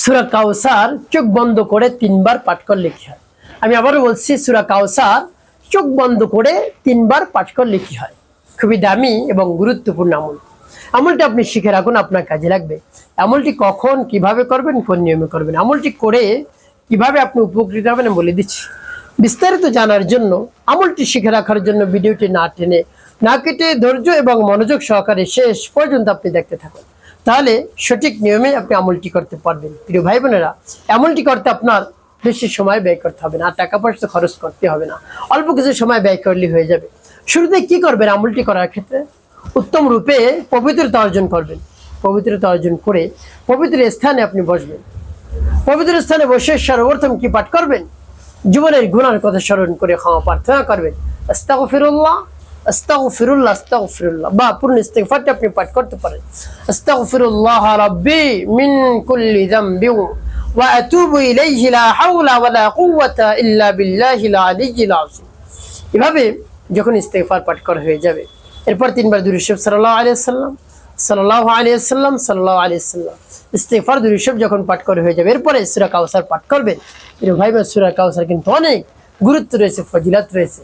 সূরা কাউসার চোখ বন্ধ করে 3 বার পাঠ করলে কি হয়? আমি আবারও বলছি, সূরা কাউসার চোখ বন্ধ করে 3 বার পাঠ করলে কি হয়? খুবই দামি এবং গুরুত্বপূর্ণ আমল। আমলটি আপনি শিখে রাখুন, আপনার কাজে লাগবে। আমলটি কখন কিভাবে করবেন, কোন নিয়মে করবেন, আমলটি করে কিভাবে আপনি উপকৃত হবেন বলে দিচ্ছি। বিস্তারিত জানার জন্য, আমলটি শিখে রাখার জন্য ভিডিওটি না টেনে না কেটে ধৈর্য এবং মনোযোগ সহকারে শেষ পর্যন্ত আপনি দেখতে থাকুন, তাহলে সঠিক নিয়মে আপনি আমলটি করতে পারবেন। প্রিয় ভাই বোনেরা, আমলটি করতে আপনার বেশি সময় ব্যয় করতে হবে না, টাকা পয়সা খরচ করতে হবে না, অল্প কিছু সময় ব্যয় করলে হয়ে যাবে। শুরুতে কি করবেন? আমলটি করার ক্ষেত্রে উত্তম রূপে পবিত্রতা অর্জন করবেন। পবিত্রতা অর্জন করে পবিত্র স্থানে আপনি বসবেন। পবিত্র স্থানে বসে সর্বপ্রথম কি পাঠ করবেন? জীবনের গুনার কথা স্মরণ করে ক্ষমা প্রার্থনা করবেন। আস্তাগফিরুল্লাহ আস্তাগফিরুল্লাহ আস্তাগফিরুল্লাহ, বা পূর্ণ ইস্তিগফারটি আপনি পাঠ করতে পারেন। আস্তাগফিরুল্লাহ রাব্বি মিন কুল্লি যামবি ওয়া আতুবু ইলাইহি লা হাওলা ওয়া লা কুওয়াতা ইল্লা বিল্লাহিল আলিয়্যিল আযীম। এভাবে যখন ইস্তিগফার পাঠ করা হয়ে যাবে, এরপর 3 বার দুরূদ শরীফ সাল্লাল্লাহু আলাইহি ওয়াসাল্লাম সাল্লাল্লাহু আলাইহি ওয়াসাল্লাম সাল্লাল্লাহু আলাইহি ওয়াসাল্লাম ইস্তিগফার দুরূদ শরীফ যখন পাঠ করা হয়ে যাবে, এরপরে সূরা কাউসার পাঠ করবেন। এর ভাই বোন, সূরা কাউসার কিন্তু অনেক গুরুত্ব রয়েছে, ফজিলত রয়েছে।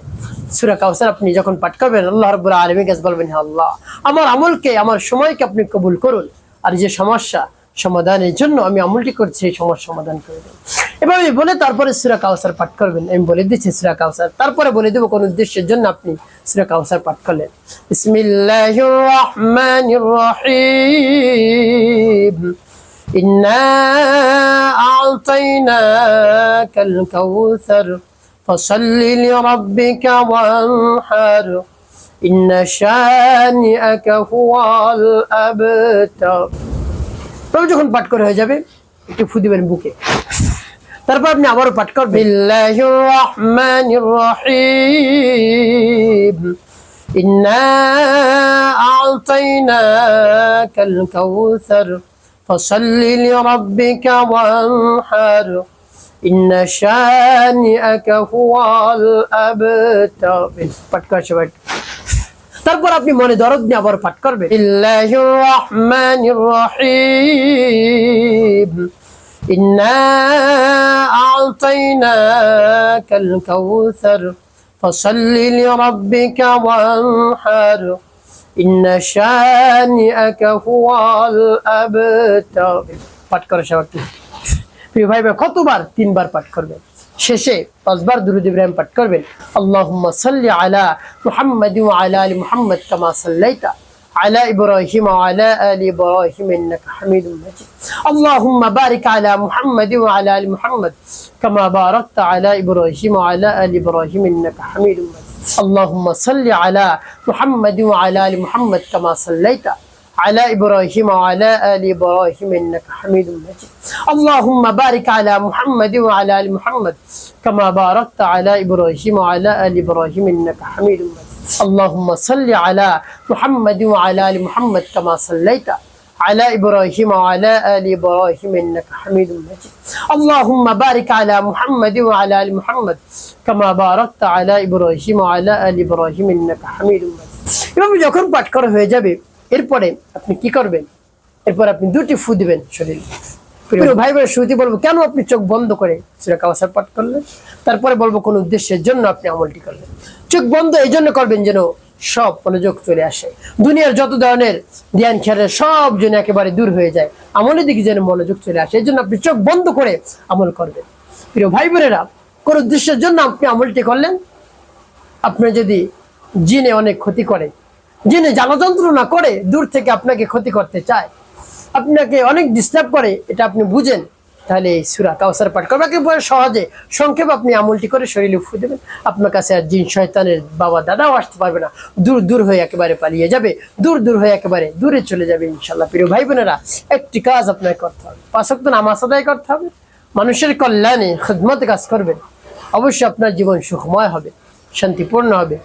সূরা কাউসার আপনি যখন পাঠ করবেন, আল্লাহ রাব্বুল আলামিন কাছে বলবেন, হে আল্লাহ, আমার আমলকে, আমার সময়কে আপনি কবুল করুন, আর যে সমস্যা সমাধানের জন্য আমি আমলটি করছি সেই সমস্যা সমাধান করে দেন। এভাবে বলে তারপরে সূরা কাউসার পাঠ করবেন। আমি বলে দিচ্ছি সূরা কাউসার, তারপরে বলে দেব কোন উদ্দেশ্যের জন্য আপনি সূরা কাউসার পাঠ করলেন। বিসমিল্লাহির রহমানির রহিম, ইন্না আ'তাইনাকাল কাউসার ফাসাল্লি লিরাব্বিকা ওয়ানহার ইন্না শানিআকা হুয়াল আবতার। তবে যখন পাঠ করে হয়ে যাবে, একটু ফু দিবেন বুকে, তারপর আপনি আবারও পাঠ করবেন। বিসমিল্লাহির রহমানির রহিম, ইন্না আ'তাইনাকাল কাউসার ফাসাল্লি লিরাব্বিকা ওয়ানহার ইন্না শানিআকা হুয়াল আবতার। পাঠ করা সবাই। তারপর আপনি মনে দরদ নিয়ে আবার পাঠ করবেন। বিসমিল্লাহির রহমানির রহিম, ইন্না আ'তাইনাকাল কাউসার ফাসাল্লি লিরাব্বিকা ওয়ানহার ইন্না শানিআকা হুয়াল আবতার। পাঠ করা সবাই। প্রিয় ভাই, কতবার? 3 বার পাঠ করবেন। শেষে 5 বার দুরূদ ইব্রাহিম পাঠ করবেন। আল্লাহুম্মা সাল্লি আলা মুহাম্মাদি ওয়া আলা আলি মুহাম্মাদ কামা সাল্লাইতা আলা ইব্রাহিম ওয়া আলা আলি ইব্রাহিম ইন্নাকা হামিদুম মাজিদ। আল্লাহুম্মা বারিক আলা মুহাম্মাদি ওয়া আলা আলি মুহাম্মাদ কামা বারাকতা আলা ইব্রাহিম ওয়া আলা আলি ইব্রাহিম ইন্নাকা হামিদুম মাজিদ। আল্লাহুম্মা সাল্লি আলা মুহাম্মাদি ওয়া আলা আলি মুহাম্মাদ কামা সাল্লাইতা على إبراهيم وعلى آل إبراهيم إنك حميد مجيد. اللهم بارك على محمد وعلى آل محمد كما باركت على إبراهيم وعلى آل إبراهيم إنك حميد مجيد. اللهم صل على محمد وعلى آل محمد كما صليت على إبراهيم وعلى آل إبراهيم إنك حميد مجيد. اللهم بارك على محمد وعلى آل محمد كما باركت على إبراهيم وعلى آل إبراهيم إنك حميد مجيد. এভাবে যখন পাঠ করা হয়ে যাবে, এরপরে আপনি কি করবেন? এরপর আপনি 2টি ফু দিবেন শরীরে। প্রিয় ভাই বোনের, শুরুতে বলবো কেন আপনি চোখ বন্ধ করে সূরা কাউসার পাঠ করলেন, তারপরে বলবো কোন উদ্দেশ্যের জন্য আপনি আমলটি করলেন। চোখ বন্ধ এই জন্য করবেন যেন সব মনোযোগ চলে আসে, দুনিয়ার যত ধরনের ধ্যান খেয়ালের সব যেন একেবারে দূর হয়ে যায়, আমলের দিকে যেন মনোযোগ চলে আসে, এই জন্য আপনি চোখ বন্ধ করে আমল করবেন। প্রিয় ভাই বোনেরা, কোন উদ্দেশ্যের জন্য আপনি আমলটি করলেন? আপনার যদি জিনে অনেক ক্ষতি করে, জিনে জ্বালা যন্ত্রণা করে, দূর থেকে আপনাকে ক্ষতি করতে চায়, আপনাকে অনেক ডিস্টার্ব করে, এটা আপনি বুঝেন, তাহলে এই সূরা কাউসার পাঠ করবেন। একেবারে সহজে সংক্ষেপে আপনি আমলটি করে শরীরে ফু দেবেন। আপনার কাছে আর জিন শয়তানের বাবা দাদাও আসতে পারবে না, দূর দূর হয়ে একেবারে পালিয়ে যাবে, দূর দূর হয়ে একেবারে দূরে চলে যাবে ইনশাল্লাহ। প্রিয় ভাই বোনেরা, একটি কাজ আপনাকে করতে হবে, 5 ওয়াক্ত নামাজ আদায় করতে হবে, মানুষের কল্যাণে খিদমতে কাজ করবেন। অবশ্যই আপনার জীবন সুখময় হবে, শান্তিপূর্ণ হবে।